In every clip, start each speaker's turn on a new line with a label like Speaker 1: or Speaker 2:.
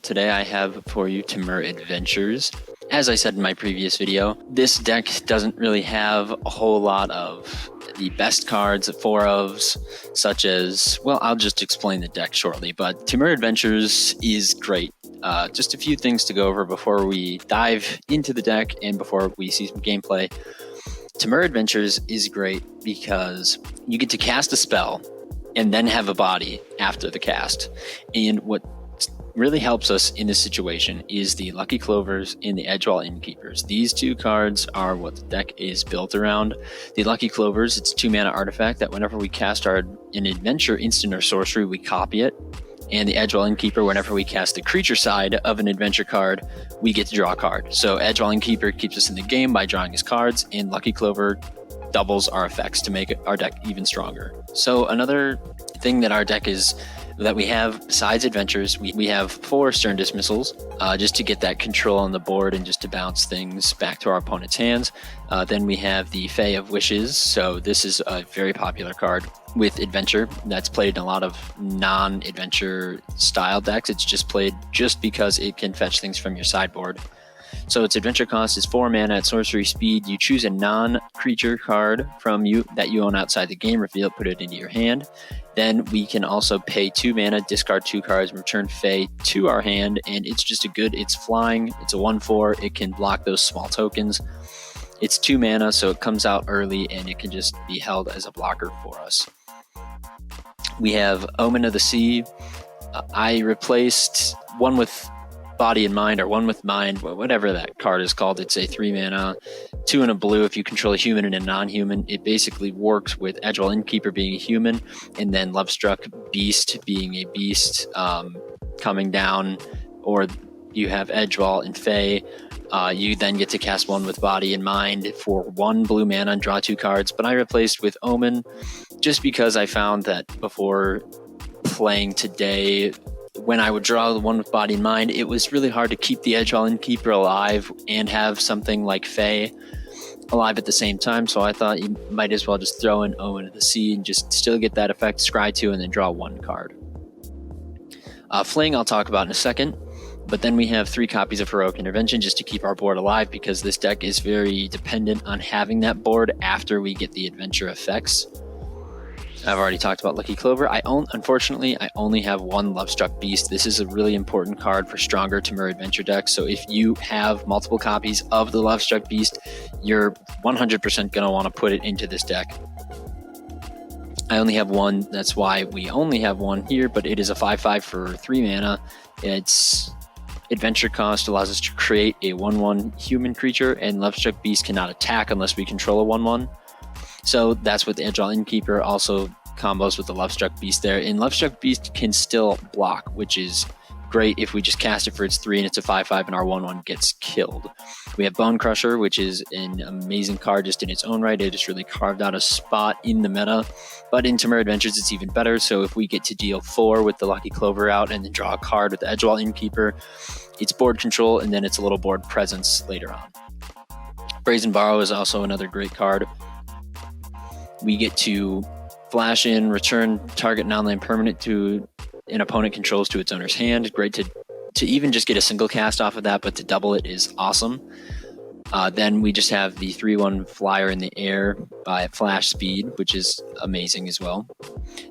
Speaker 1: Today I have for you Temur Adventures. As I said in my previous video, this deck doesn't really have a whole lot of the best cards, four ofs, such as, well, I'll just explain the deck shortly, but Temur Adventures is great. Just a few things to go over before we dive into the deck and before we see some gameplay. Temur Adventures is great because you get to cast a spell and then have a body after the cast. And what really helps us in this situation is the Lucky Clovers and the Edgewall Innkeepers. These two cards are what the deck is built around. The Lucky Clovers, it's a 2-mana artifact that whenever we cast an adventure, instant, or sorcery, we copy it. And the Edgewall Innkeeper, whenever we cast the creature side of an adventure card, we get to draw a card. So Edgewall Innkeeper keeps us in the game by drawing his cards, and Lucky Clover doubles our effects to make our deck even stronger. So another thing that our deck is that we have besides adventures, we have 4 Stern Dismissals, just to get that control on the board and just to bounce things back to our opponent's hands. Then we have the Fae of Wishes. So this is a very popular card with adventure that's played in a lot of non-adventure style decks. It's just played just because it can fetch things from your sideboard. So its adventure cost is 4 mana at sorcery speed. You choose a non-creature card from you that you own outside the game, reveal it, put it into your hand. Then we can also pay 2 mana, discard 2 cards, and return Fae to our hand. And it's just it's flying, it's a 1/4, it can block those small tokens. It's 2 mana, so it comes out early and it can just be held as a blocker for us. We have Omen of the Sea. I replaced one with Body and Mind, or one with Mind, whatever that card is called. It's a 3 mana, 2 and a blue if you control a human and a non-human. It basically works with Edgewall Innkeeper being a human, and then Lovestruck Beast being a beast coming down, or you have Edgewall and Fae. You then get to cast one with Body and Mind for 1 blue mana and draw 2 cards, but I replaced with Omen just because I found that before playing today, when I would draw the one with Body and Mind, it was really hard to keep the Edgewall Innkeeper alive and have something like Fae alive at the same time. So I thought you might as well just throw in Omen of the Sea and just still get that effect, scry 2, and then draw 1 card. Fling I'll talk about in a second, but then we have 3 copies of Heroic Intervention just to keep our board alive, because this deck is very dependent on having that board after we get the adventure effects. I've already talked about Lucky Clover. Unfortunately, I only have 1 Lovestruck Beast. This is a really important card for stronger Temur Adventure decks. So if you have multiple copies of the Lovestruck Beast, you're 100% going to want to put it into this deck. I only have 1. That's why we only have 1 here, but it is a 5/5 for 3 mana. Its adventure cost allows us to create a 1/1 human creature, and Lovestruck Beast cannot attack unless we control a 1/1. So that's what the Edgewall Innkeeper also combos with the Lovestruck Beast there. And Lovestruck Beast can still block, which is great if we just cast it for its 3 and it's a 5/5 and our 1/1 gets killed. We have Bone Crusher, which is an amazing card just in its own right. It has really carved out a spot in the meta. But in Temur Adventures, it's even better. So if we get to deal 4 with the Lucky Clover out and then draw a card with the Edgewall Innkeeper, it's board control and then it's a little board presence later on. Brazen Borrow is also another great card. We get to flash in, return target non-land permanent to an opponent controls to its owner's hand. Great to even just get a single cast off of that, but to double it is awesome. Then we just have the 3/1 flyer in the air by flash speed, which is amazing as well.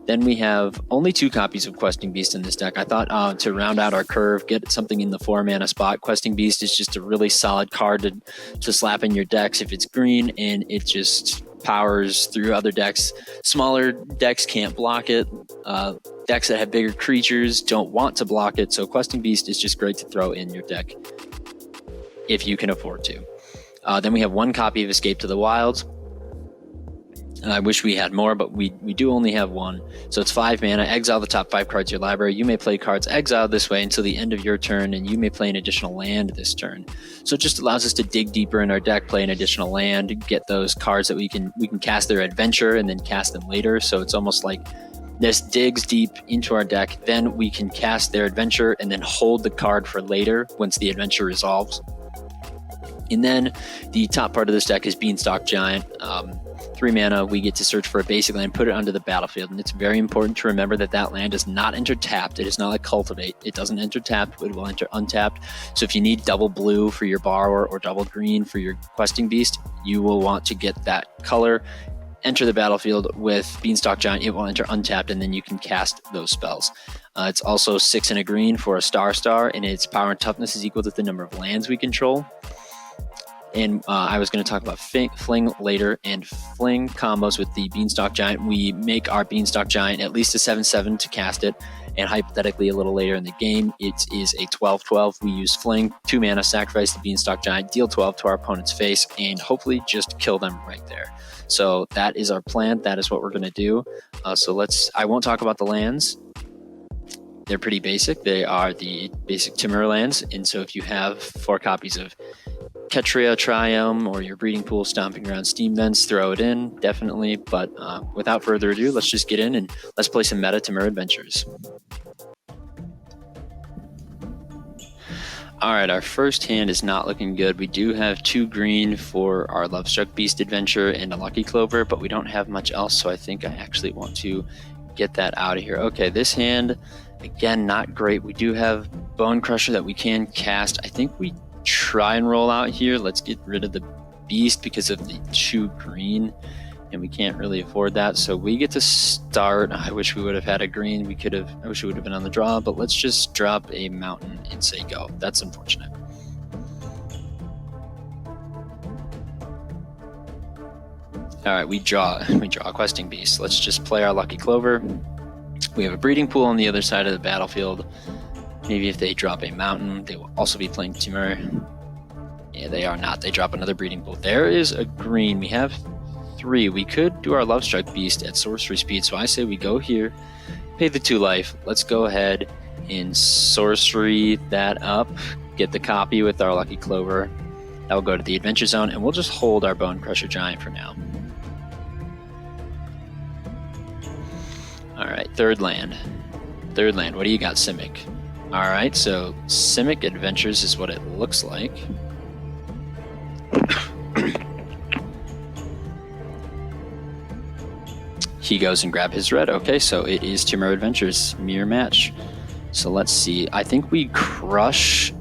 Speaker 1: Then we have only 2 copies of Questing Beast in this deck. I thought to round out our curve, get something in the 4 mana spot. Questing Beast is just a really solid card to slap in your decks if it's green, and it just powers through other decks. Smaller decks can't block it. Decks that have bigger creatures don't want to block it, so Questing Beast is just great to throw in your deck if you can afford to. Then we have 1 copy of Escape to the Wilds. I wish we had more, but we do only have 1. So it's 5 mana. Exile the top 5 cards of your library. You may play cards exiled this way until the end of your turn, and you may play an additional land this turn. So it just allows us to dig deeper in our deck, play an additional land, get those cards that we can cast their adventure and then cast them later. So it's almost like this digs deep into our deck. Then we can cast their adventure and then hold the card for later once the adventure resolves. And then the top part of this deck is Beanstalk Giant. 3 mana, we get to search for a basic land, put it onto the battlefield. And it's very important to remember that that land does not enter tapped. It is not like Cultivate. It doesn't enter tapped, it will enter untapped. So if you need double blue for your borrower or double green for your questing beast, you will want to get that color, enter the battlefield with Beanstalk Giant. It will enter untapped, and then you can cast those spells. It's also 6 and a green for a star, and its power and toughness is equal to the number of lands we control. And I was going to talk about Fling later, and Fling combos with the Beanstalk Giant. We make our Beanstalk Giant at least a 7/7 to cast it, and hypothetically a little later in the game, it is a 12/12. We use Fling, 2 mana, sacrifice the Beanstalk Giant, deal 12 to our opponent's face, and hopefully just kill them right there. So that is our plan. That is what we're going to do. I won't talk about the lands. They're pretty basic. They are the basic Temur lands. And so if you have 4 copies of Ketria, Triumph, or your Breeding Pool, Stomping Ground, Steam Vents, throw it in, definitely. But without further ado, let's just get in and let's play some meta Temur Adventures. Alright, our first hand is not looking good. We do have 2 green for our Lovestruck Beast Adventure and a Lucky Clover, but we don't have much else, so I think I actually want to get that out of here. Okay, this hand, again, not great. We do have Bone Crusher that we can cast. I think we try and roll out here. Let's get rid of the Beast because of the 2 green, and we can't really afford that, so we get to start. I wish we would have had a green. I wish we would have been on the draw, but let's just drop a mountain and say go. That's unfortunate. All right, we draw a questing beast. Let's just play our Lucky Clover. We have a Breeding Pool on the other side of the battlefield. Maybe if they drop a mountain, they will also be playing Temur. Yeah, they are not. They drop another Breeding Pool. There is a green. We have 3. We could do our Lovestruck Beast at sorcery speed, so I say we go here, pay the 2 life. Let's go ahead and sorcery that up, get the copy with our Lucky Clover. That will go to the Adventure Zone, and we'll just hold our Bone Crusher Giant for now. Alright, third land. What do you got, Simic? Alright, so Simic Adventures is what it looks like. He goes and grab his red. Okay, so it is Temur Adventures, mirror match. So let's see. I think we crush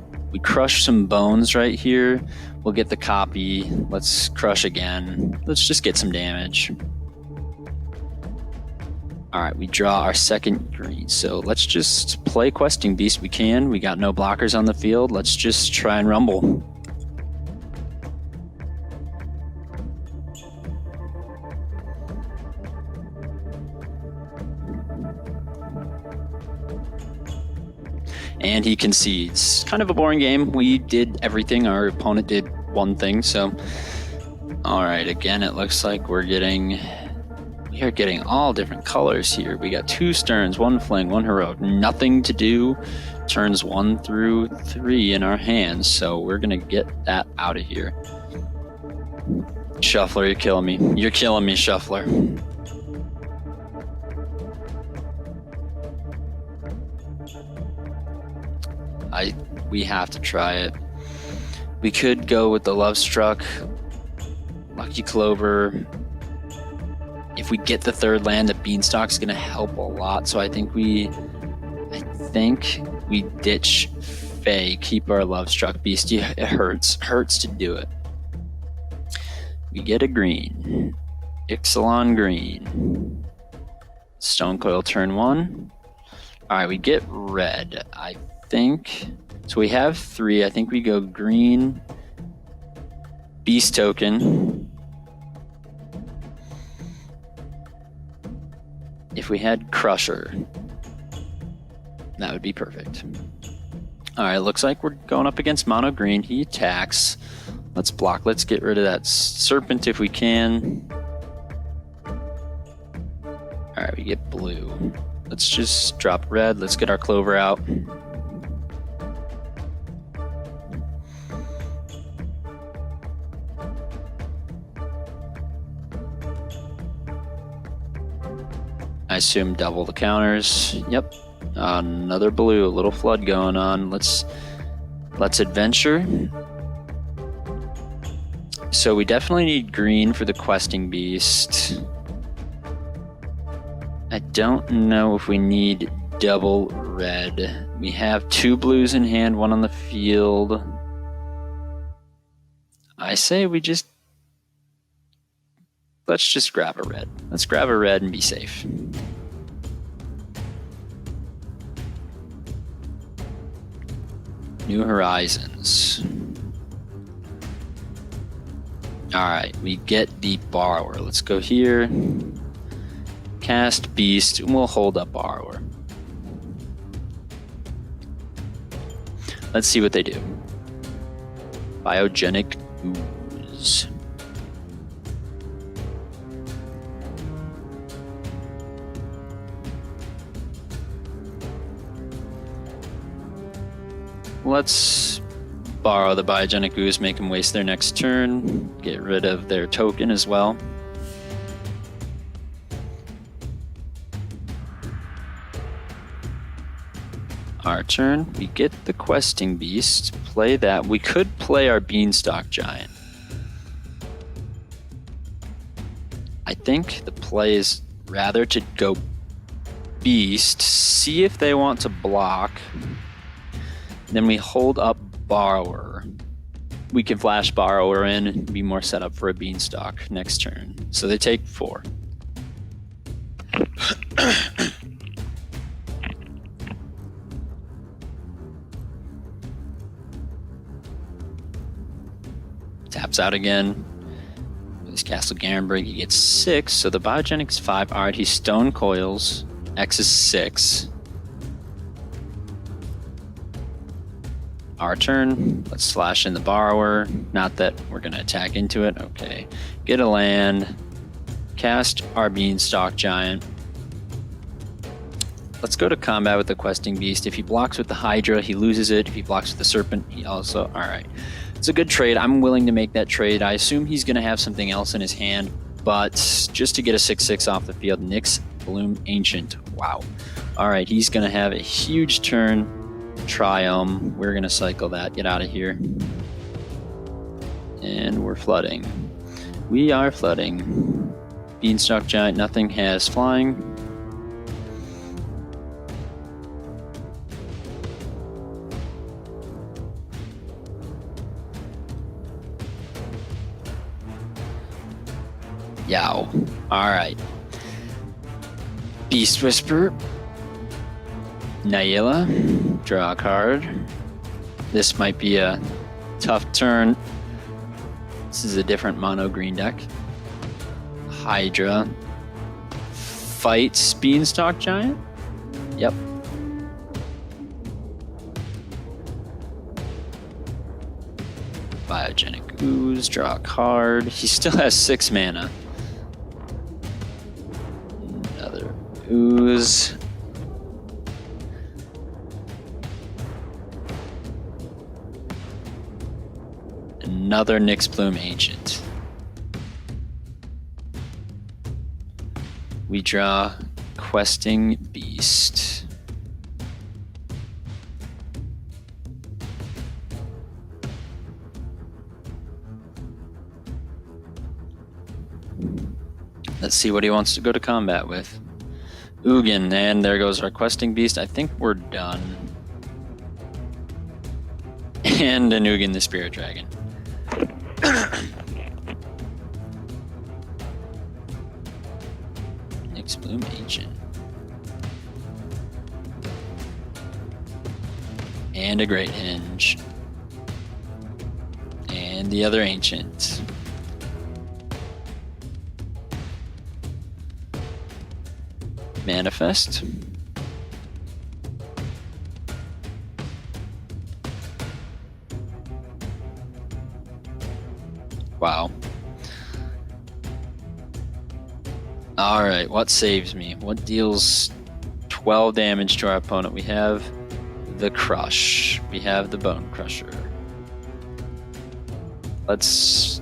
Speaker 1: some bones right here. We'll get the copy. Let's crush again. Let's just get some damage. All right, we draw our second green. So let's just play Questing Beast. We can. We got no blockers on the field. Let's just try and rumble. And he concedes. Kind of a boring game. We did everything. Our opponent did one thing. So, all right. Again, it looks like we are getting all different colors here. We got 2 Sterns, 1 Fling, 1 Heroic. Nothing to do. Turns 1 through 3 in our hands. So we're gonna get that out of here. Shuffler, you're killing me. You're killing me, Shuffler. We have to try it. We could go with the Lovestruck, Lucky Clover. If we get the 3rd land, the Beanstalk's gonna help a lot. So I think we ditch Fae, keep our Lovestruck Beast. Yeah, it hurts to do it. We get a green, Ixalan green, Stone Coil turn 1. All right, we get red. I think so. We have 3. I think we go green, Beast Token. If we had Crusher, that would be perfect. All right, looks like we're going up against mono green. He attacks. Let's block. Let's get rid of that Serpent if we can. All right, we get blue. Let's just drop red. Let's get our Clover out. I assume double the counters. Yep. Another blue, a little flood going on. Let's adventure. So we definitely need green for the questing beast. I don't know if we need double red. We have 2 blues in hand, 1 on the field. I say let's just grab a red. Let's grab a red and be safe. New Horizons. Alright, we get the Borrower. Let's go here. Cast Beast, and we'll hold up Borrower. Let's see what they do. Biogenic Ooze. Let's borrow the Biogenic Ooze, make them waste their next turn, get rid of their token as well. Our turn, we get the Questing Beast, play that. We could play our Beanstalk Giant. I think the play is rather to go Beast, see if they want to block. Then we hold up Borrower. We can flash Borrower in and be more set up for a Beanstalk next turn. So they take 4. Taps out again. With his Castle Garenberg, he gets 6. So the Biogenic's 5. Alright, he Stone Coils. X is 6. Our turn. Let's slash in the Borrower. Not that we're going to attack into it. Okay. Get a land. Cast our Beanstalk Giant. Let's go to combat with the Questing Beast. If he blocks with the Hydra, he loses it. If he blocks with the Serpent, he also... Alright. It's a good trade. I'm willing to make that trade. I assume he's going to have something else in his hand, but just to get a 6/6 off the field, Nyx Bloom Ancient. Wow. Alright, he's going to have a huge turn. Triumph. We're going to cycle that. Get out of here. And we're flooding. We are flooding. Beanstalk Giant, nothing has flying. Yow. Alright. Beast Whisper. Naila. Draw a card. This might be a tough turn. This is a different mono green deck. Hydra. Fights Beanstalk Giant? Yep. Biogenic Ooze. Draw a card. He still has 6 mana. Another Ooze. Another Nyx Bloom Ancient. We draw Questing Beast. Let's see what he wants to go to combat with. Ugin, and there goes our Questing Beast. I think we're done. And an Ugin the Spirit Dragon. Nyx Bloom Ancient. And a Great Hinge. And the other Ancient. Manifest. Wow. Alright, what saves me? What deals 12 damage to our opponent? We have the Crush. We have the Bone Crusher. Let's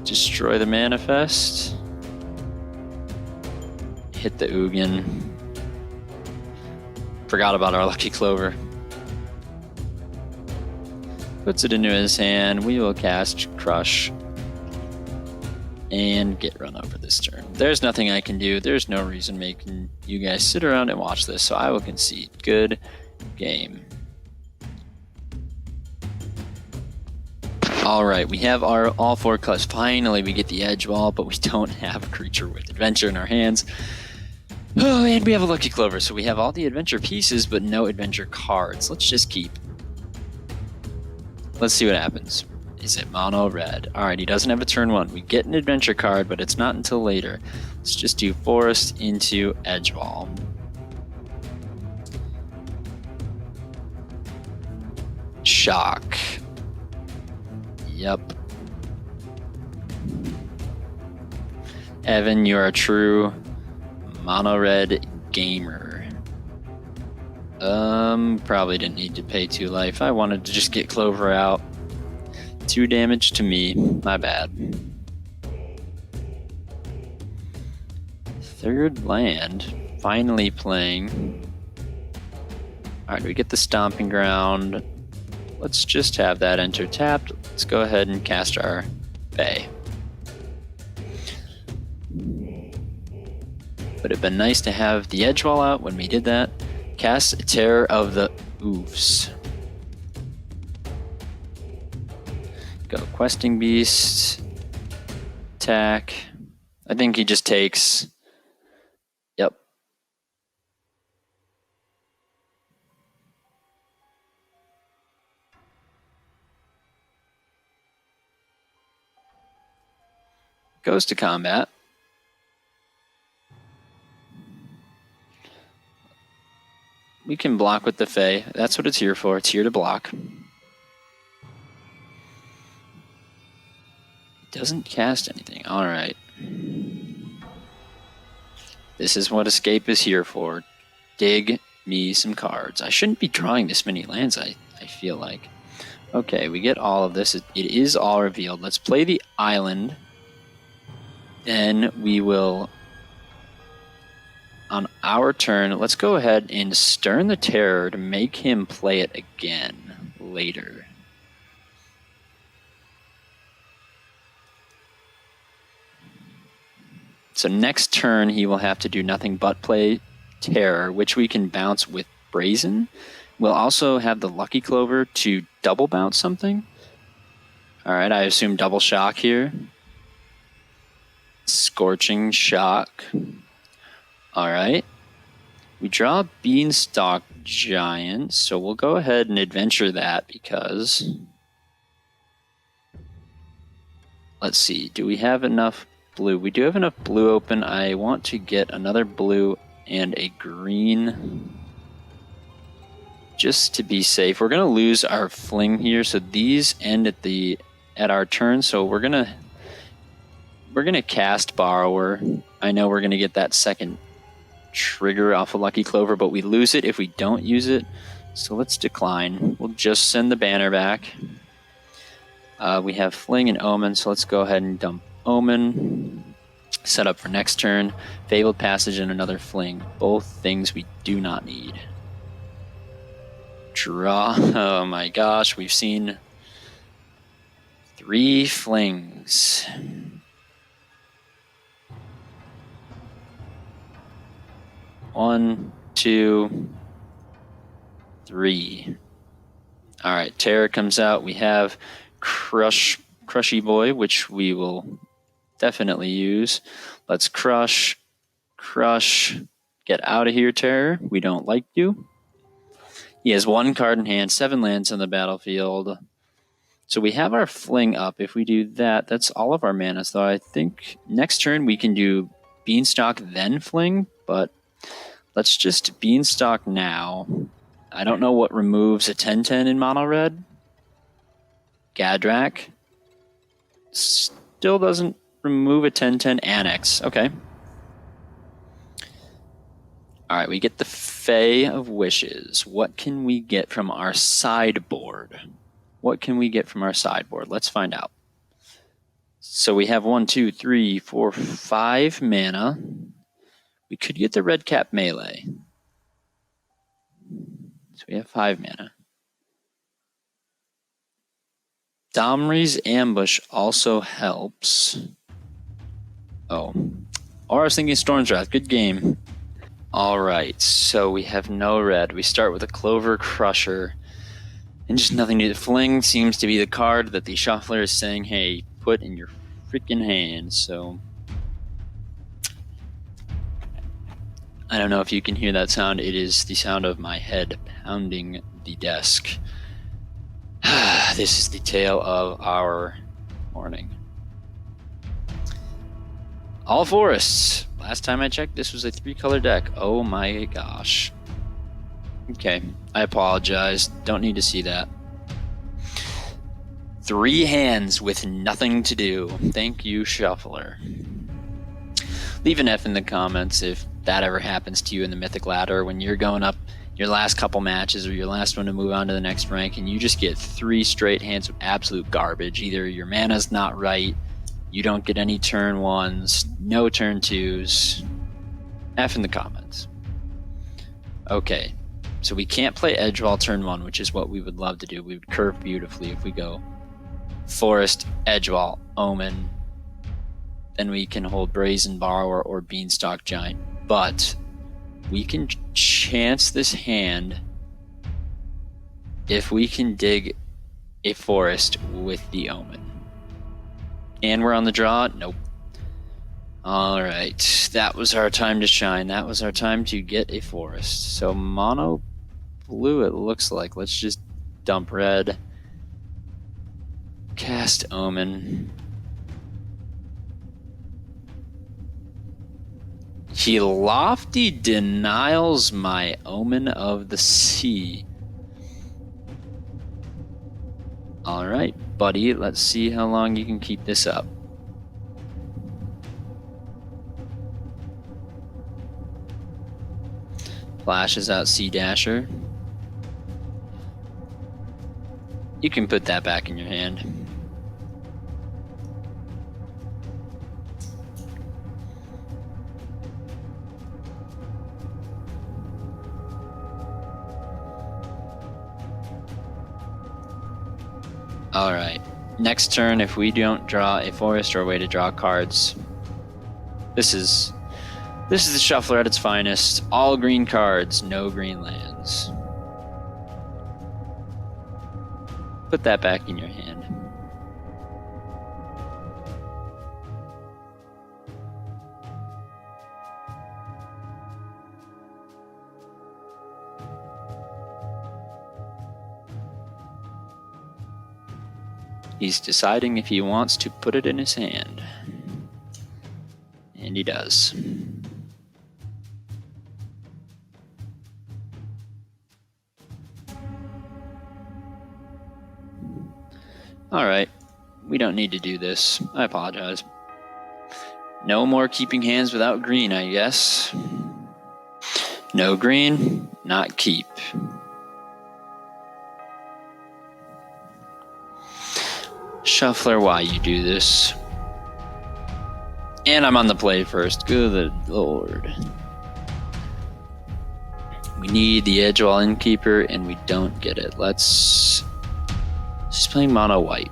Speaker 1: destroy the Manifest. Hit the Ugin. Forgot about our Lucky Clover. Puts it into his hand. We will cast Crush. and get run over this turn. There's nothing I can do. There's no reason making you guys sit around and watch this, so I will concede. Good game. All right, we have our all 4 colors. Finally, we get the edge wall, but we don't have a creature with adventure in our hands. Oh, and we have a lucky clover, so we have all the adventure pieces, but no adventure cards. Let's just keep. Let's see what happens. Is it mono red? All right, he doesn't have a turn 1. We get an adventure card, but it's not until later. Let's just do forest into edge wall. Shock. Yep. Evan, you're a true mono red gamer. Probably didn't need to pay 2 life. I wanted to just get Clover out. 2 damage to me. My bad. 3rd land. Finally playing. Alright, we get the Stomping Ground. Let's just have that enter tapped. Let's go ahead and cast our Fae. Would have been nice to have the edge wall out when we did that. Cast Terror of the Oofs. Go Questing Beast. Attack. I think he just takes. Yep. Goes to combat. We can block with the Fae. That's what it's here for. It's here to block. Doesn't cast anything. Alright. This is what escape is here for. Dig me some cards. I shouldn't be drawing this many lands, I feel like. Okay, we get all of this. It is all revealed. Let's play the island. Then we will, on our turn, let's go ahead and Stern the Terror to make him play it again later. So next turn he will have to do nothing but play Terror, which we can bounce with Brazen. We'll also have the Lucky Clover to double bounce something. Alright, I assume double shock here. Scorching Shock. Alright. We draw Beanstalk Giant, so we'll go ahead and adventure that because... Let's see, do we have enough blue? We do have enough blue open. I want to get another blue and a green just to be safe. We're going to lose our fling here, so these end at our turn, so we're going to cast Borrower. I know we're going to get that second trigger off a Lucky Clover, but we lose it if we don't use it. So let's decline. We'll just send the banner back. We have Fling and Omen, so let's go ahead and dump Omen. Set up for next turn. Fabled Passage and another Fling. Both things we do not need. Draw. Oh my gosh, we've seen 3 Flings. One, 2, 3. All right, Terror comes out. We have Crushy Boy, which we will definitely use. Let's crush. Get out of here, Terror. We don't like you. He has 1 card in hand, 7 lands on the battlefield. So we have our Fling up. If we do that, that's all of our mana. So I think next turn we can do Beanstalk, then Fling, but let's just Beanstalk now. I don't know what removes a 10/10 in mono red. Gadrak. Still doesn't remove a 10/10. Annex. Okay. Alright, we get the Fae of Wishes. What can we get from our sideboard? Let's find out. So we have 1, 2, 3, 4, 5 mana. We could get the red cap melee. So we have 5 mana. Domri's Ambush also helps. Oh. Or I was thinking Storm's Wrath. Good game. Alright, so we have no red. We start with a Clover Crusher. And just nothing to fling seems to be the card that the shuffler is saying, hey, put in your freaking hand. So I don't know if you can hear that sound. It is the sound of my head pounding the desk. This is the tale of our morning. All forests. Last time I checked, this was a 3-color deck. Oh my gosh. Okay, I apologize. Don't need to see that. 3 hands with nothing to do. Thank you, Shuffler. Leave an F in the comments if that ever happens to you in the Mythic Ladder when you're going up your last couple matches or your last one to move on to the next rank and you just get 3 straight hands of absolute garbage. Either your mana's not right, you don't get any turn 1s, no turn 2s. F in the comments. Okay. So we can't play Edgewall turn 1, which is what we would love to do. We would curve beautifully if we go Forest, Edgewall, Omen. Then we can hold Brazen Borrower or Beanstalk Giant. But we can chance this hand if we can dig a Forest with the Omen. And we're on the draw? Nope. Alright, that was our time to shine. That was our time to get a Forest. So mono blue it looks like. Let's just dump red. Cast Omen. He lofty denials my Omen of the Sea. Alright, buddy, let's see how long you can keep this up. Flashes out Sea Dasher. You can put that back in your hand. Alright, next turn if we don't draw a forest or a way to draw cards, this is the shuffler at its finest. All green cards, no green lands. Put that back in your hand. He's deciding if he wants to put it in his hand. And he does. Alright, we don't need to do this. I apologize. No more keeping hands without green, I guess. No green, not keep. Shuffler, why you do this? And I'm on the play first. Good lord. We need the Edgewall Innkeeper, and we don't get it. She's playing mono white.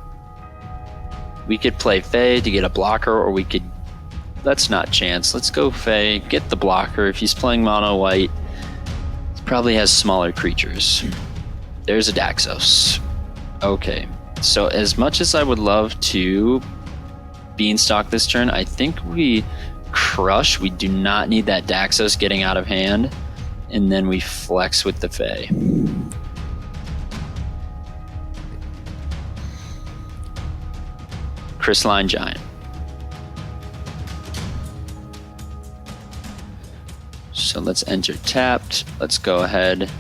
Speaker 1: We could play Fae to get a blocker, or we could... Let's not chance. Let's go Fae, get the blocker. If he's playing mono white, he probably has smaller creatures. There's a Daxos. Okay. So as much as I would love to Beanstalk this turn, I think we crush. We do not need that Daxos getting out of hand. And then we flex with the Fae. Crystalline Giant. So let's enter tapped. Let's go ahead.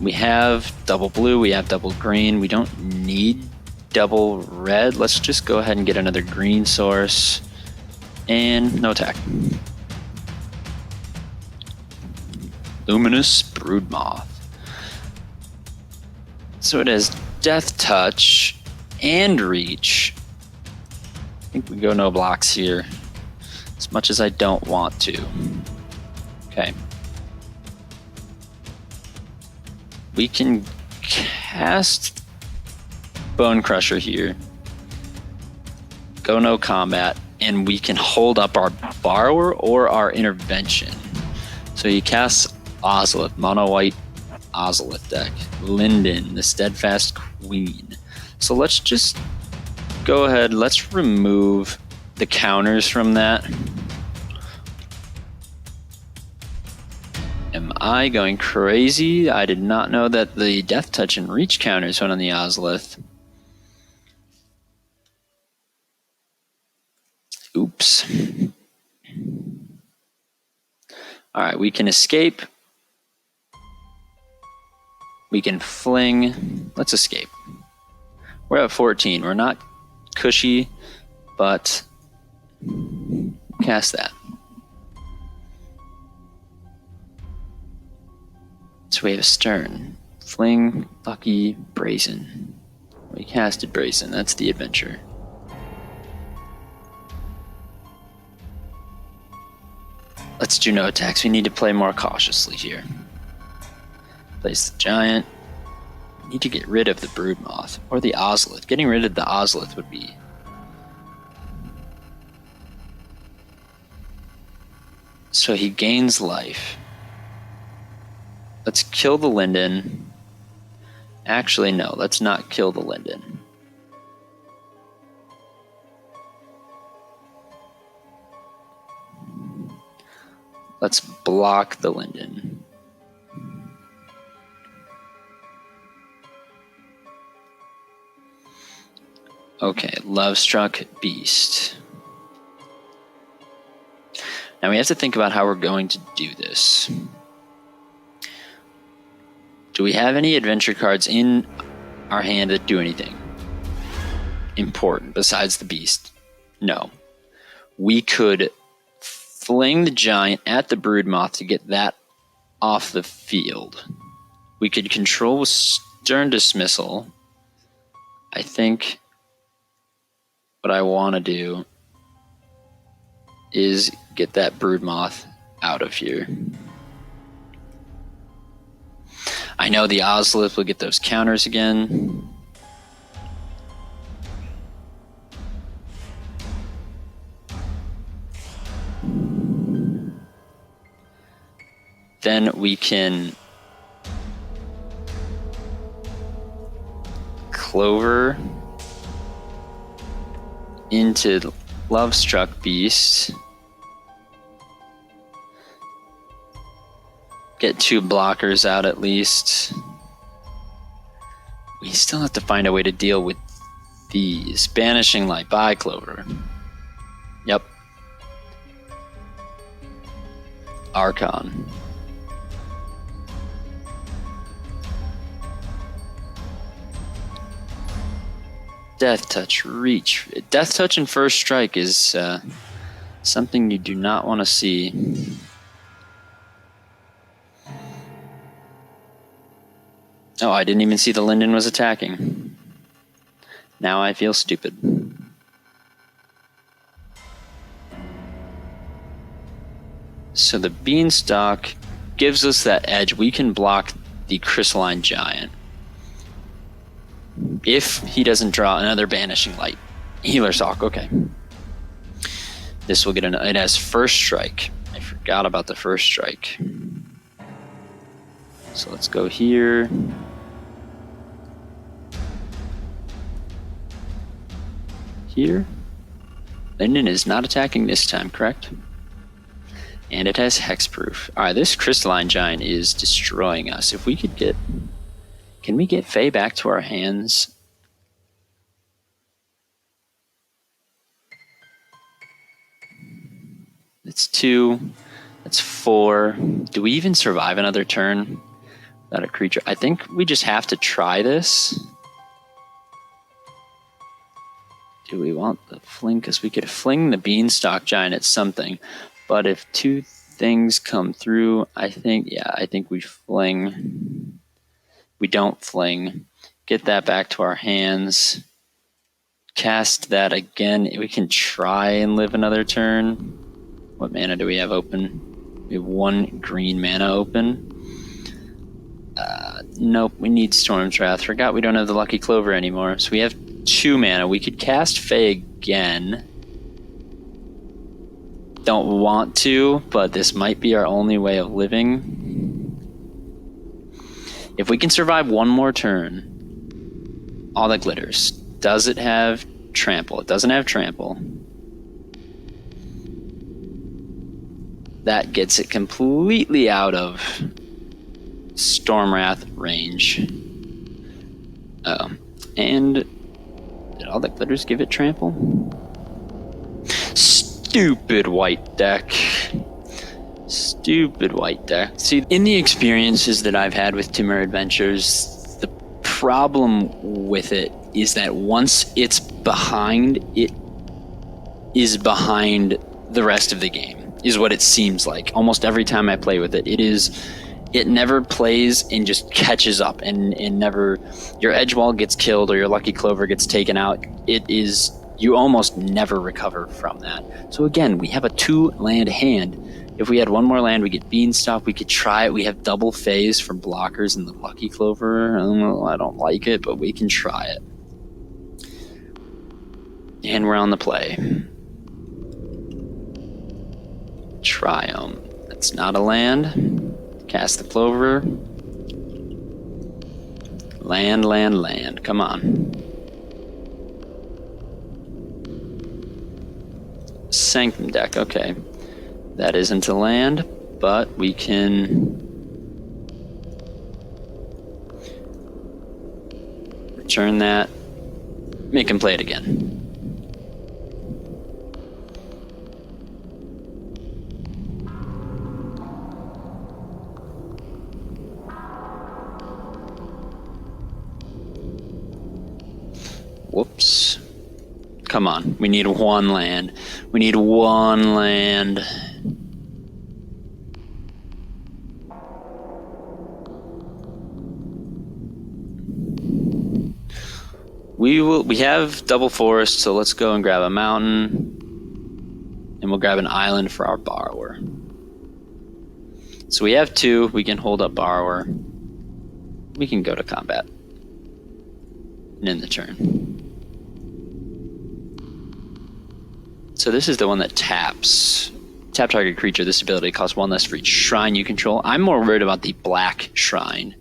Speaker 1: We have double blue, we have double green. We don't need double red. Let's just go ahead and get another green source. And no attack. Luminous Broodmoth. So it has Death Touch and Reach. I think we go no blocks here, as much as I don't want to. Okay. We can cast Bone Crusher here. Go no combat. and we can hold up our Borrower or our Intervention. So he casts Ozolith, mono white Ozolith deck. Linden, the Steadfast Queen. So let's just go ahead, let's remove the counters from that. Am I going crazy? I did not know that the Death Touch and Reach counters went on the Ozolith. Oops. Alright, we can escape. We can fling. Let's escape. We're at 14. We're not cushy, but cast that. So we have Stern, Fling, Lucky, Brazen. We casted Brazen. That's the adventure. Let's do no attacks. We need to play more cautiously here. Place the Giant. Need to get rid of the Broodmoth or the Ozolith. Getting rid of the Ozolith would be... So he gains life. Let's kill the Linden. Actually, no, let's not kill the Linden. Let's block the Linden. Okay, Lovestruck Beast. Now we have to think about how we're going to do this. Do we have any adventure cards in our hand that do anything important besides the Beast? No. We could fling the Giant at the Broodmoth to get that off the field. We could control with Stern Dismissal. I think what I want to do is get that Broodmoth out of here. I know the Ozolith will get those counters again. Then we can Clover into Lovestruck Beast. Get 2 blockers out at least. We still have to find a way to deal with these. Banishing Light. Bye, Clover. Yep. Archon. Death Touch, Reach. Death Touch and First Strike is something you do not want to see. Oh, I didn't even see the Linden was attacking. Now I feel stupid. So the Beanstalk gives us that edge. We can block the Crystalline Giant. If he doesn't draw another Banishing Light. Healer Sock, okay. This will get it has First Strike. I forgot about the First Strike. So let's go here. Here. Linden is not attacking this time, correct? And it has Hexproof. Alright, this Crystalline Giant is destroying us. If we could get... Can we get Fae back to our hands? That's 2. That's 4. Do we even survive another turn without a creature? I think we just have to try this. Do we want the fling? Because we could fling the Beanstalk Giant at something. But if 2 things come through, I think we fling. We don't fling. Get that back to our hands. Cast that again. We can try and live another turn. What mana do we have open? We have 1 green mana open. Nope, we need Storm's Wrath. Forgot we don't have the Lucky Clover anymore. So we have 2 mana. We could cast Fae again. don't want to, but this might be our only way of living. If we can survive one more turn, all that glitters. Does it have trample? It doesn't have trample. That gets it completely out of Stormwrath range. And did all that glitters give it trample? Stupid white deck. Stupid white deck. See, in the experiences that I've had with Temur Adventures, the problem with it is that once it's behind, it is behind the rest of the game, is what it seems like. Almost every time I play with it, it never plays and just catches up, and never, your edge wall gets killed or your lucky clover gets taken out. You almost never recover from that. So again, we have a 2-land hand. If we had one more land, we get Beanstalk. We could try it. We have double phase for blockers in the lucky clover. I don't like it, but we can try it. And we're on the play. Triumph. That's not a land. Cast the clover. Land, land, land. Come on. Sanctum deck. Okay. That isn't a land, but we can return that. Make him play it again. Whoops. Come on. We need one land. We need one land. We have double forest, so let's go and grab a mountain. And we'll grab an island for our borrower. So we have 2. We can hold up borrower. We can go to combat. And end the turn. So this is the one that taps. Tap target creature. This ability costs 1 less for each shrine you control. I'm more worried about the black shrine.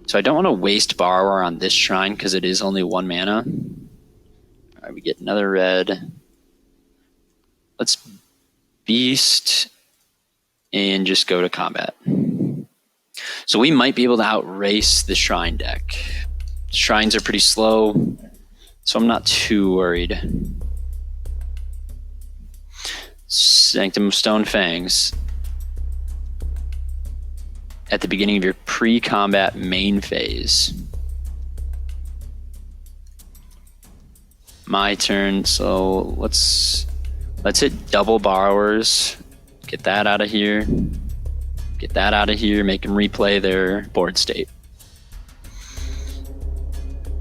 Speaker 1: So I don't want to waste borrower on this shrine because it is only 1 mana. Alright, we get another red. Let's beast and just go to combat. So we might be able to outrace the shrine deck. Shrines are pretty slow, so I'm not too worried. Sanctum of Stone Fangs. At the beginning of your pre-combat main phase. My turn, so let's hit double borrowers. Get that out of here. Get that out of here, make them replay their board state.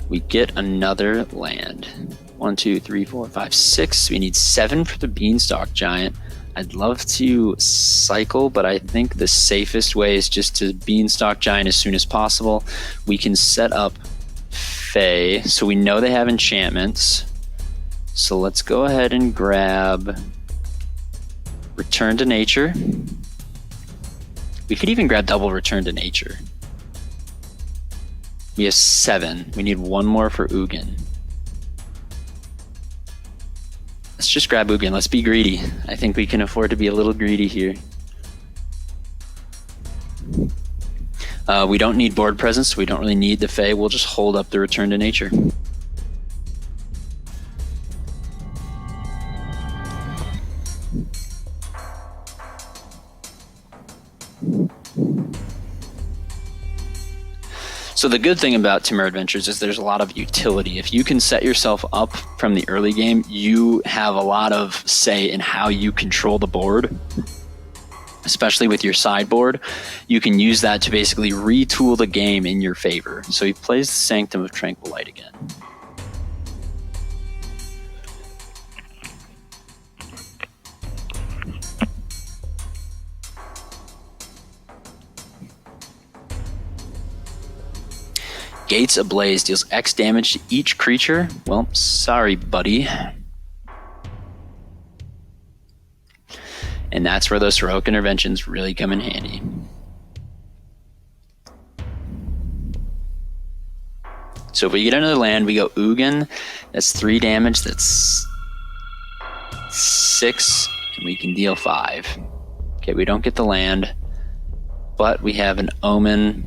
Speaker 1: We get another land. 1, 2, 3, 4, 5, 6. We need 7 for the Beanstalk Giant. I'd love to cycle, but I think the safest way is just to Beanstalk Giant as soon as possible. We can set up Fae, so we know they have enchantments. So let's go ahead and grab Return to Nature. We could even grab double Return to Nature. We have 7. We need 1 more for Ugin. Let's just grab Ugin. Let's be greedy. I think we can afford to be a little greedy here. We don't need board presence, so we don't really need the Fae. We'll just hold up the Return to Nature. So the good thing about Temur Adventures is there's a lot of utility. If you can set yourself up from the early game, you have a lot of say in how you control the board, especially with your sideboard. You can use that to basically retool the game in your favor. So he plays the Sanctum of Tranquil Light again. Gates Ablaze deals X damage to each creature. Well, sorry, buddy. And that's where those heroic interventions really come in handy. So if we get another land, we go Ugin. That's 3 damage. That's 6, and we can deal 5. Okay, we don't get the land, but we have an Omen.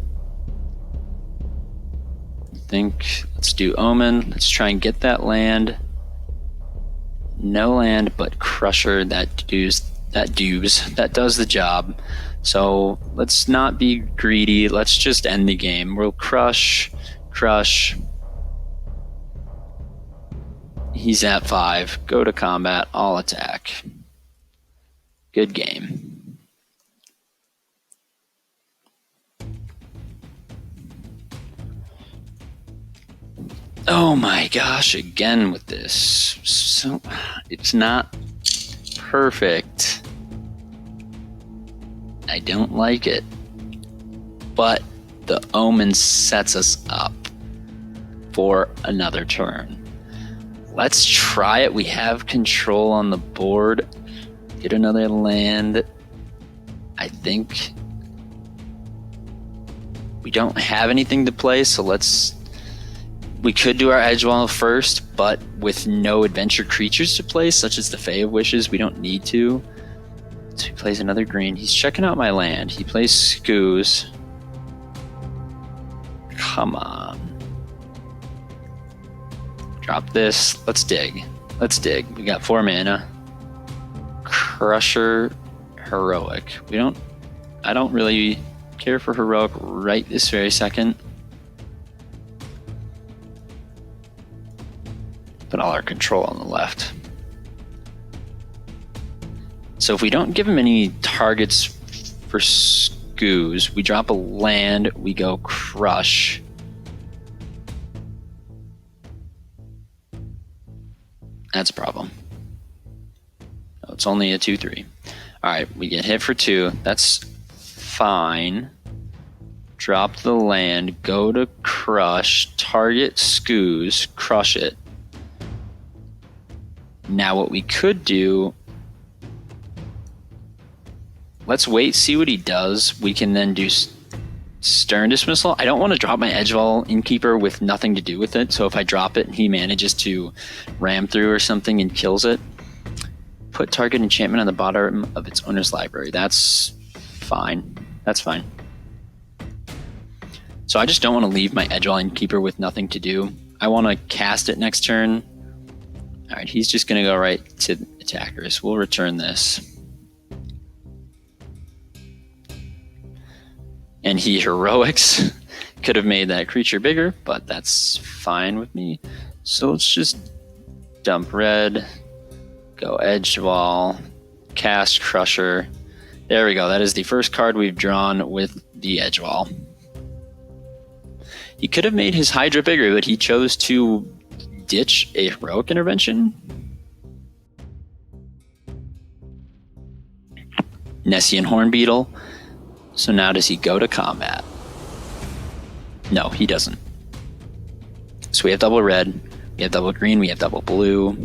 Speaker 1: I think let's do Omen. Let's try and get that land. No land, but Crusher. That does the job. So let's not be greedy. Let's just end the game. We'll crush. He's at 5. Go to combat. I'll attack. Good game. Oh my gosh, again with this. So it's not perfect. I don't like it. But the Omen sets us up for another turn. Let's try it. We have control on the board. Get another land. I think we don't have anything to play, so we could do our Edgewall first, but with no adventure creatures to play, such as the Fae of Wishes, we don't need to. So he plays another green. He's checking out my land. He plays Skoos. Come on. Drop this. Let's dig. We got 4 mana. Crusher, Heroic. I don't really care for Heroic right this very second. Put all our control on the left. So if we don't give him any targets for Skoos, we drop a land, we go Crush. That's a problem. Oh, it's only a 2/3. Alright, we get hit for 2. That's fine. Drop the land, go to Crush, target Skoos, crush it. Now what we could do, let's wait, see what he does. We can then do Stern Dismissal. I don't want to drop my Edgewall Innkeeper with nothing to do with it, so if I drop it and he manages to ram through or something and kills it, put target enchantment on the bottom of its owner's library. That's fine. That's fine. So I just don't want to leave my Edgewall Innkeeper with nothing to do. I want to cast it next turn. Alright, he's just going to go right to attackers. We'll return this. And he heroics. Could have made that creature bigger, but that's fine with me. So let's just dump red, go Edgewall, cast Crusher. There we go. That is the first card we've drawn with the Edgewall. He could have made his Hydra bigger, but he chose to ditch a heroic intervention. Nessian Hornbeetle. So now does he go to combat? No, he doesn't. So we have double red, we have double green, we have double blue.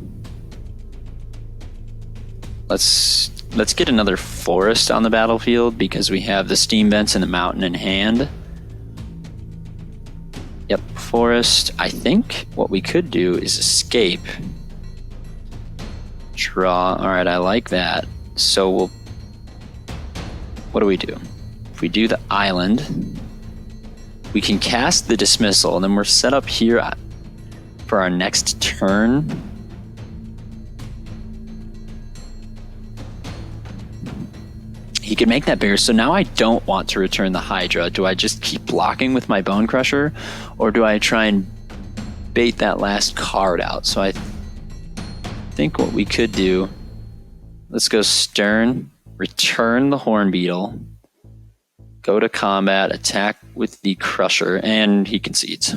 Speaker 1: Let's get another forest on the battlefield because we have the steam vents and the mountain in hand. Yep, forest. I think what we could do is escape. Draw. Alright, I like that. So what do we do? If we do the island, we can cast the dismissal, and then we're set up here for our next turn. He can make that bigger, so now I don't want to return the Hydra. Do I just keep blocking with my Bone Crusher, or do I try and bait that last card out? So I think what we could do, let's go Stern, return the Hornbeetle, go to combat, attack with the Crusher, and he concedes.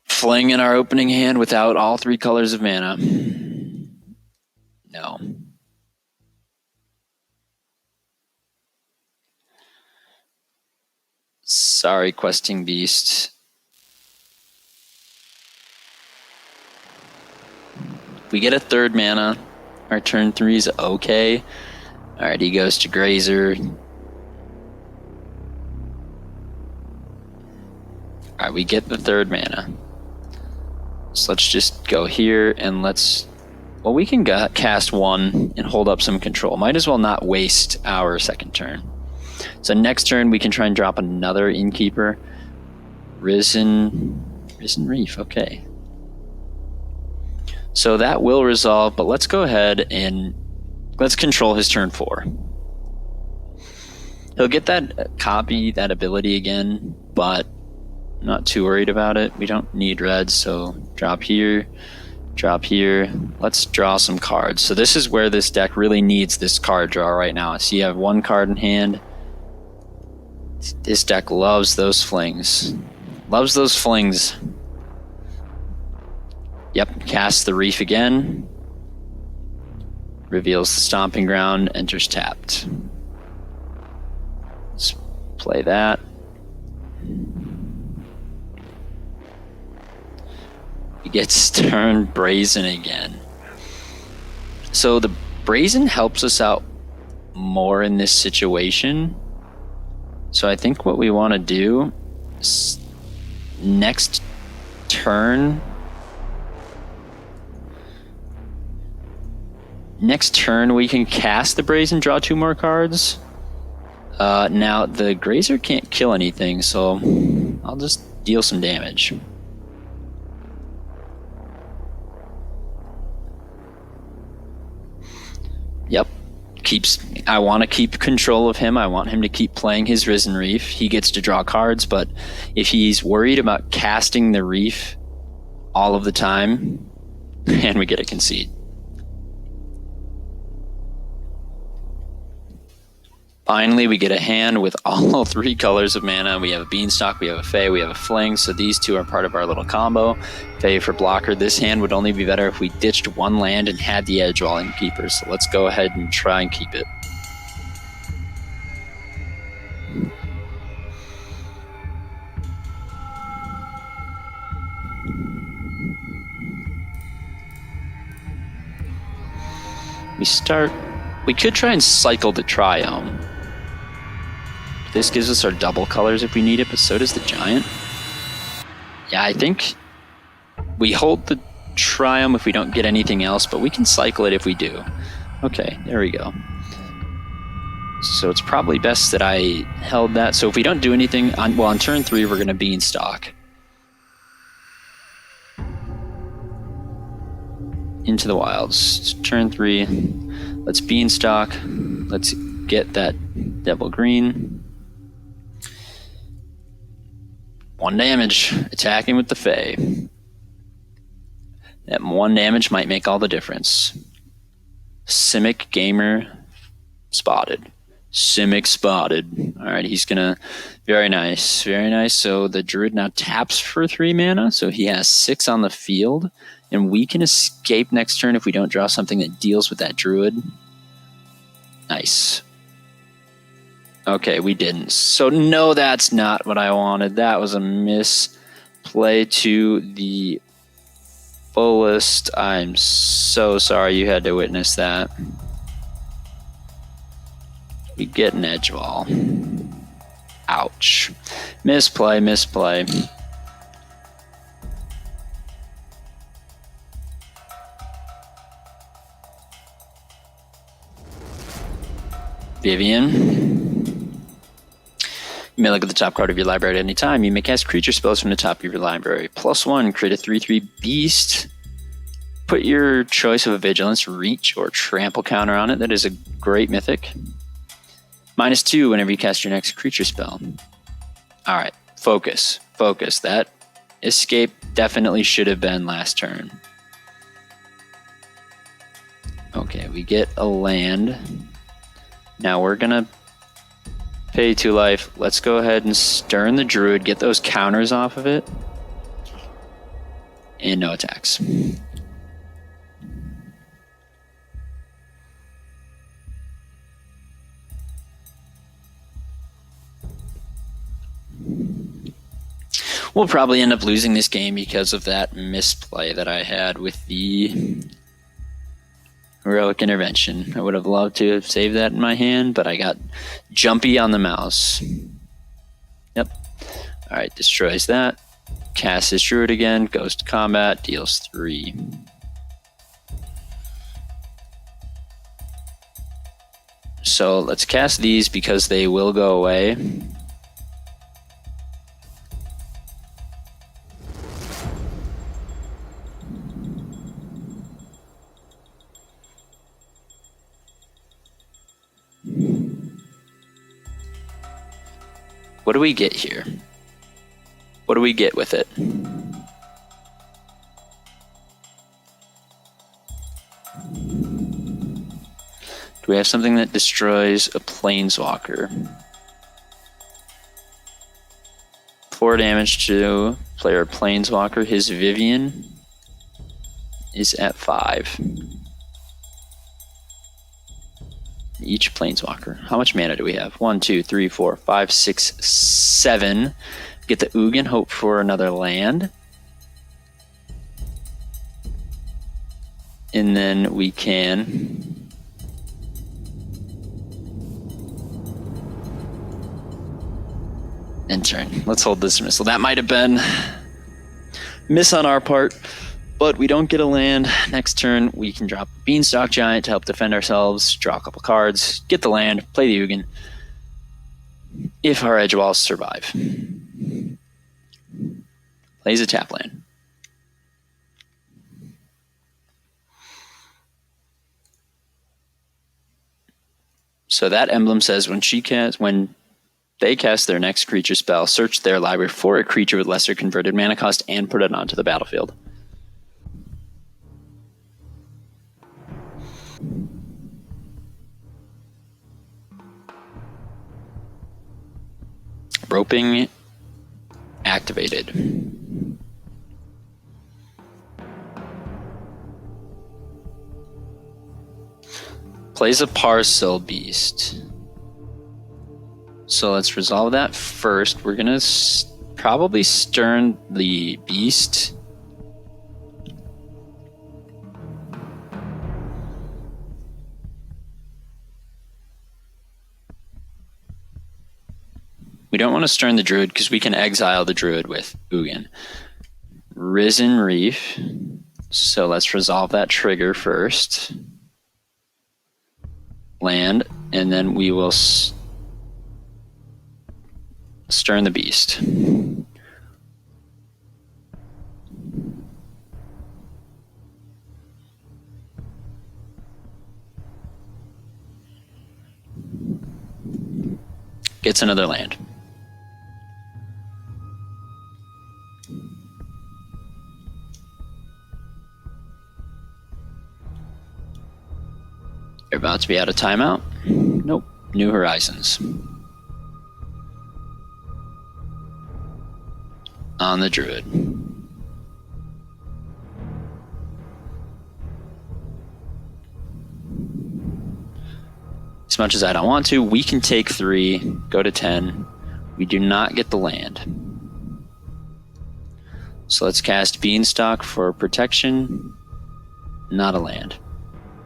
Speaker 1: Fling in our opening hand without all 3 colors of mana. No. Sorry, Questing Beast. We get a 3rd mana. Our turn 3 is okay. Alright, he goes to Grazer. Alright, we get the 3rd mana. So let's just go here and let's... Well, we can cast 1 and hold up some control. Might as well not waste our 2nd turn. So next turn we can try and drop another Innkeeper. Risen Reef, okay. So that will resolve, but let's go ahead and let's control his turn 4. He'll get that copy, that ability again, but I'm not too worried about it. We don't need red, so drop here, drop here. Let's draw some cards. So this is where this deck really needs this card draw right now. So you have 1 card in hand. This deck loves those flings. Loves those flings. Yep, cast the Reef again. Reveals the Stomping Ground, enters tapped. Let's play that. He gets turned Brazen again. So the Brazen helps us out more in this situation. So I think what we want to do is next turn... Next turn, we can cast the Brazen, draw 2 more cards. Now, the Grazer can't kill anything, so I'll just deal some damage. Yep. I want to keep control of him. I want him to keep playing his Risen Reef. He gets to draw cards, but if he's worried about casting the Reef all of the time, and we get a concede. Finally, we get a hand with all 3 colors of mana. We have a Beanstalk, we have a Fae, we have a Fling, so these 2 are part of our little combo. Fae for blocker. This hand would only be better if we ditched 1 land and had the Edge while in Keeper, so let's go ahead and try and keep it. We could try and cycle the Triome. This gives us our double colors if we need it, but so does the Giant. Yeah, I think we hold the Triome if we don't get anything else, but we can cycle it if we do. Okay, there we go. So it's probably best that I held that. So if we don't do anything, on turn 3, we're going to Beanstalk. Into the Wilds. Turn 3, let's Beanstalk. Let's get that Devil Green. 1 damage, attacking with the Fae. That 1 damage might make all the difference. Simic Gamer spotted. Simic spotted. Alright, he's gonna... Very nice, very nice. So the Druid now taps for 3 mana, so he has 6 on the field, and we can escape next turn if we don't draw something that deals with that Druid. Nice. Okay, we didn't. So no, that's not what I wanted. That was a misplay to the fullest. I'm so sorry you had to witness that. We get an edge wall. Ouch. Misplay, misplay. Vivian. You may look at the top card of your library at any time. You may cast creature spells from the top of your library. +1, create a 3/3 beast. Put your choice of a vigilance, reach, or trample counter on it. That is a great mythic. -2 whenever you cast your next creature spell. Alright, focus. Focus. That escape definitely should have been last turn. Okay, we get a land. Now we're gonna pay 2 life. Let's go ahead and Stern the Druid, get those counters off of it. And no attacks. We'll probably end up losing this game because of that misplay that I had with the Heroic Intervention. I would have loved to have saved that in my hand, but I got jumpy on the mouse. Yep. Alright, destroys that. Casts his Druid again, goes to combat, deals 3. So let's cast these because they will go away. What do we get here? What do we get with it? Do we have something that destroys a planeswalker? 4 damage to player planeswalker. His Vivian is at 5. Each planeswalker. How much mana do we have? 1, 2, 3, 4, 5, 6, 7. Get the Ugin, hope for another land. And then we can entering. Let's hold this missile. That might have been miss on our part, but we don't get a land. Next turn, we can drop Beanstalk Giant to help defend ourselves, draw a couple cards, get the land, play the Ugin, if our edge walls survive. Plays a tap land. So that emblem says when they cast their next creature spell, search their library for a creature with lesser converted mana cost and put it onto the battlefield. Roping activated. Plays a Parcel Beast. So let's resolve that first. We're going to probably Stern the Beast. We don't want to Stern the Druid because we can exile the Druid with Ugin. Risen Reef. So let's resolve that trigger first. Land, and then we will Stern the Beast. Gets another land. You're about to be out of timeout. Nope. New Horizons. On the Druid. As much as I don't want to, we can take 3, go to 10. We do not get the land. So let's cast Beanstalk for protection. Not a land.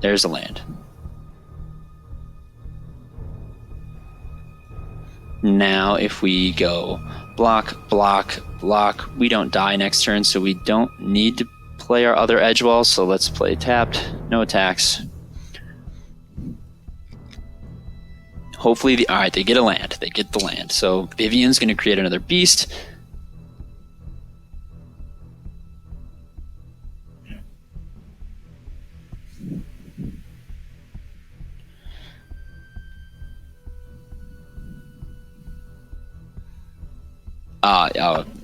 Speaker 1: There's a land. Now, if we go block, block, block, we don't die next turn, so we don't need to play our other edge walls. So let's play tapped, no attacks. Hopefully, alright, they get a land. They get the land. So Vivian's going to create another beast.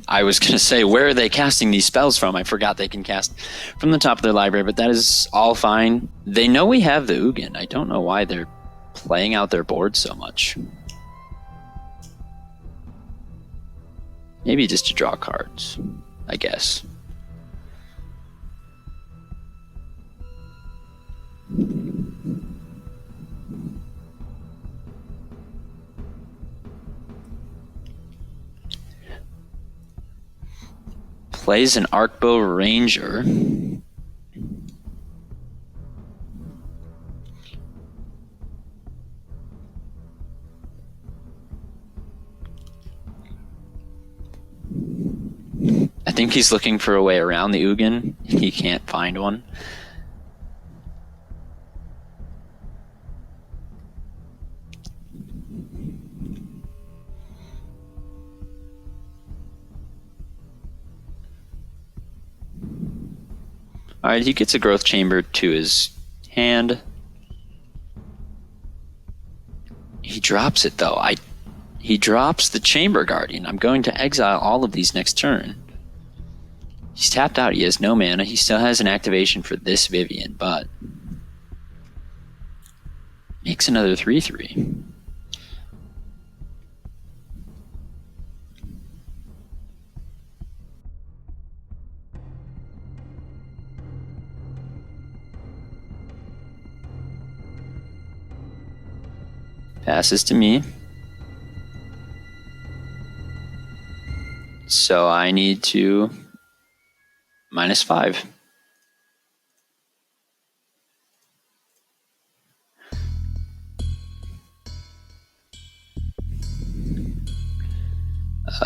Speaker 1: I was going to say, where are they casting these spells from? I forgot they can cast from the top of their library, but that is all fine. They know we have the Ugin. I don't know why they're playing out their board so much. Maybe just to draw cards, I guess. Plays an Arcbow Ranger. I think he's looking for a way around the Ugin. He can't find one. Alright, he gets a growth chamber to his hand. He drops it though. He drops the Chamber Guardian. I'm going to exile all of these next turn. He's tapped out. He has no mana. He still has an activation for this Vivian, but makes another 3/3. Passes to me. So I need to -5.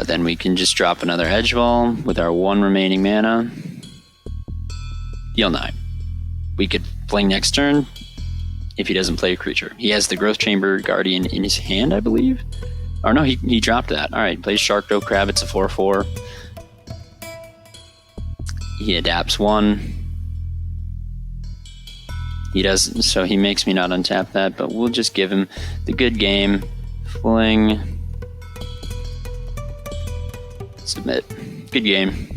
Speaker 1: Then we can just drop another Edgewall with our 1 remaining mana. Deal 9. We could fling next turn if he doesn't play a creature. He has the Growth Chamber Guardian in his hand, I believe. Or no, he dropped that. Alright, plays Sharkdo Crab. It's a 4/4. He adapts 1. He doesn't, so he makes me not untap that, but we'll just give him the good game. Fling. Submit. Good game.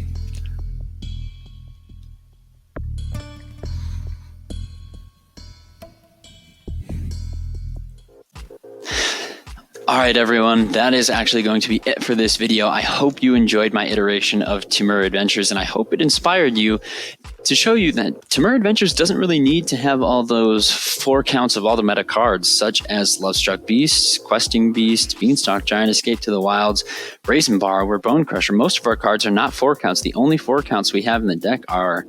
Speaker 1: Alright everyone, that is actually going to be it for this video. I hope you enjoyed my iteration of Temur Adventures, and I hope it inspired you to show you that Temur Adventures doesn't really need to have all those 4 counts of all the meta cards, such as Lovestruck Beast, Questing Beast, Beanstalk Giant, Escape to the Wilds, Brazen Borrower, Bone Crusher. Most of our cards are not 4 counts. The only 4 counts we have in the deck are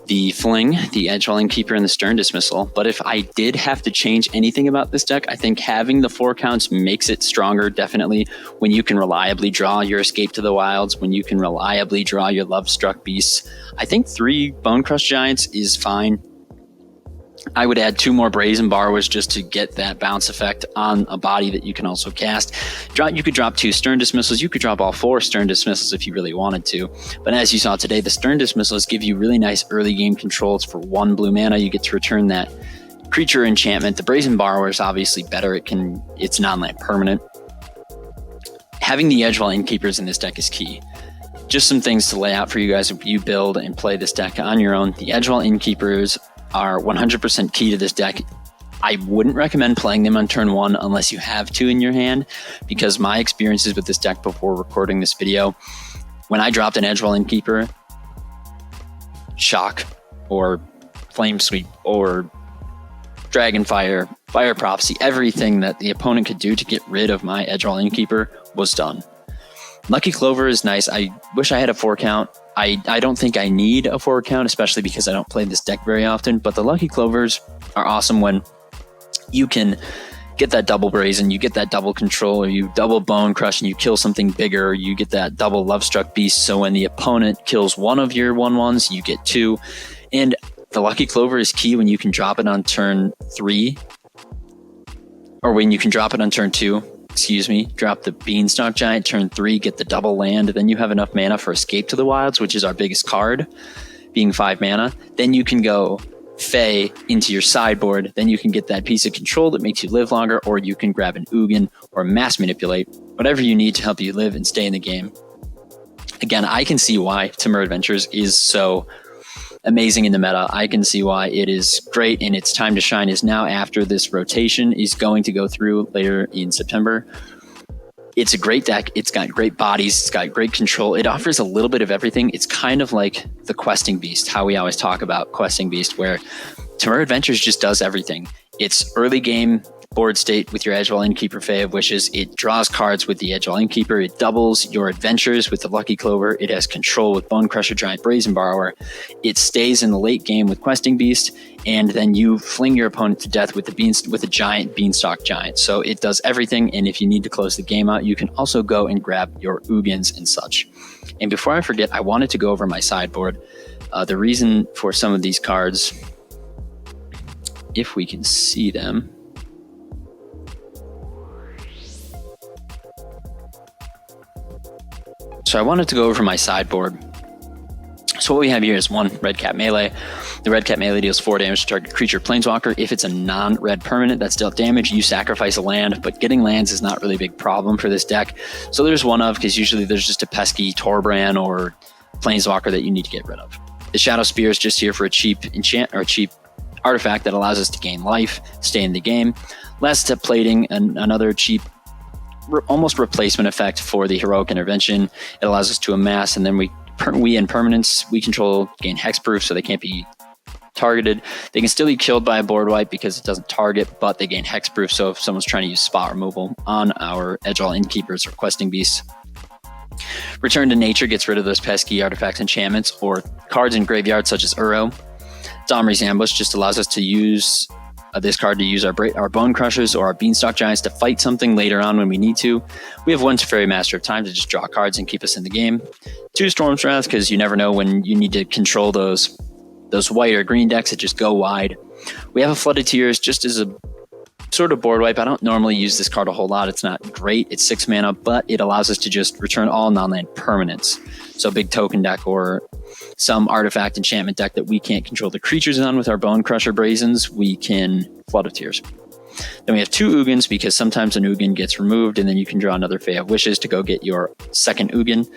Speaker 1: the Fling, the Edgewall Innkeeper, and the Stern Dismissal. But if I did have to change anything about this deck, I think having the 4 counts makes it stronger, definitely, when you can reliably draw your Escape to the Wilds, when you can reliably draw your Lovestruck Beasts. I think 3 Bone Crush Giants is fine. I would add 2 more Brazen Borrowers just to get that bounce effect on a body that you can also cast. You could drop 2 Stern Dismissals. You could drop all 4 Stern Dismissals if you really wanted to. But as you saw today, the Stern Dismissals give you really nice early game controls for 1 blue mana. You get to return that creature enchantment. The Brazen Borrower is obviously better. It's non-land permanent. Having the Edgewall Innkeepers in this deck is key. Just some things to lay out for you guys if you build and play this deck on your own. The Edgewall Innkeepers are 100% key to this deck. I wouldn't recommend playing them on turn 1 unless you have 2 in your hand, because my experiences with this deck before recording this video, when I dropped an Edgewall Innkeeper, Shock, or Flame Sweep, or Dragonfire, Fire Prophecy, everything that the opponent could do to get rid of my Edgewall Innkeeper was done. Lucky Clover is nice. I wish I had a 4 count. I don't think I need a 4 count, especially because I don't play this deck very often, but the Lucky Clovers are awesome when you can get that double Brazen, you get that double Control, or you double Bone Crush and you kill something bigger, or you get that double Lovestruck Beast, so when the opponent kills one of your 1/1s, you get 2. And the Lucky Clover is key when you can drop it on turn 3, or when you can drop it on turn 2. Drop the Beanstalk Giant, turn 3, get the double land, then you have enough mana for Escape to the Wilds, which is our biggest card, being 5 mana. Then you can go Fae into your sideboard, then you can get that piece of control that makes you live longer, or you can grab an Ugin or Mass Manipulate, whatever you need to help you live and stay in the game. Again, I can see why Temur Adventures is so amazing in the meta. I can see why it is great, and its time to shine is now after this rotation is going to go through later in September. It's a great deck. It's got great bodies. It's got great control. It offers a little bit of everything. It's kind of like the Questing Beast, how we always talk about Questing Beast, where Temur Adventures just does everything. It's early game board state with your Edgewall Innkeeper Fae of Wishes. It draws cards with the Edgewall Innkeeper. It doubles your adventures with the Lucky Clover. It has control with Bone Crusher, Giant Brazen Borrower. It stays in the late game with Questing Beast, and then you fling your opponent to death with a giant Beanstalk Giant. So it does everything, and if you need to close the game out, you can also go and grab your Ugins and such. And before I forget, I wanted to go over my sideboard. The reason for some of these cards, if we can see them. So I wanted to go over my sideboard. So what we have here is one Red Cap Melee. The Red Cap Melee deals 4 damage to target creature Planeswalker. If it's a non-red permanent that's dealt damage, you sacrifice a land, but getting lands is not really a big problem for this deck. So there's one of, because usually there's just a pesky Torbrand or Planeswalker that you need to get rid of. The Shadow Spear is just here for a cheap enchant or a cheap artifact that allows us to gain life, stay in the game. Last Step Plating, another cheap almost replacement effect for the Heroic Intervention. It allows us to amass, and then we in permanents we control gain hexproof, so they can't be targeted. They can still be killed by a board wipe because it doesn't target, but they gain hexproof, so if someone's trying to use spot removal on our Edgewall Innkeepers or Questing Beasts. Return to Nature gets rid of those pesky artifacts, enchantments, or cards in graveyard such as Uro. Domri's Ambush just allows us to use this card to use our Bone Crushers or our Beanstalk Giants to fight something later on when we need to. We have 1 Teferi Master of Time to just draw cards and keep us in the game. 2 Storm's Wrath, because you never know when you need to control those white or green decks that just go wide. We have a Flooded Tears just as a sort of board wipe. I don't normally use this card a whole lot. It's not great. It's 6 mana, but it allows us to just return all non-land permanents. So big token deck or some artifact enchantment deck that we can't control the creatures on with our Bone Crusher Brazens, we can Flood of Tears. Then we have 2 Ugins, because sometimes an Ugin gets removed and then you can draw another Fae of Wishes to go get your second Ugin.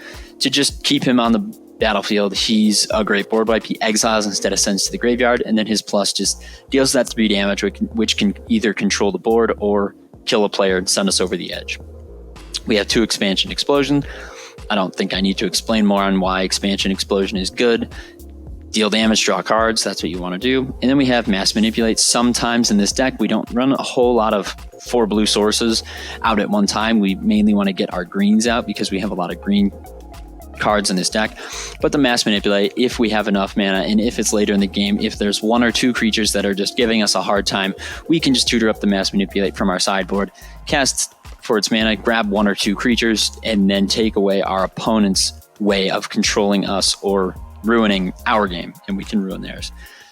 Speaker 1: To just keep him on the battlefield, he's a great board wipe. He exiles instead of sends to the graveyard, and then his plus just deals that 3 damage, which can either control the board or kill a player and send us over the edge. We have 2 Expansion Explosion. I don't think I need to explain more on why Expansion Explosion is good. Deal damage, draw cards, that's what you want to do. And then we have Mass Manipulate. Sometimes in this deck, we don't run a whole lot of 4 blue sources out at one time. We mainly want to get our greens out because we have a lot of green cards in this deck. But the Mass Manipulate, if we have enough mana and if it's later in the game, if there's 1 or 2 creatures that are just giving us a hard time, we can just tutor up the Mass Manipulate from our sideboard, cast for its mana, grab 1 or 2 creatures, and then take away our opponent's way of controlling us or ruining our game, and we can ruin theirs.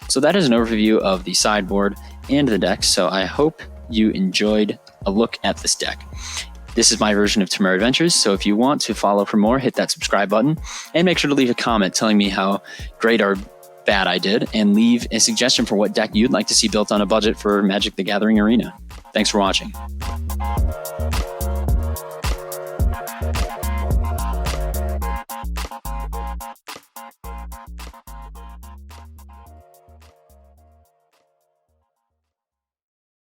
Speaker 1: So that is an overview of the sideboard and the deck, so I hope you enjoyed a look at this deck. This is my version of Temur Adventures, so if you want to follow for more, hit that subscribe button, and make sure to leave a comment telling me how great or bad I did, and leave a suggestion for what deck you'd like to see built on a budget for Magic the Gathering Arena. Thanks for watching.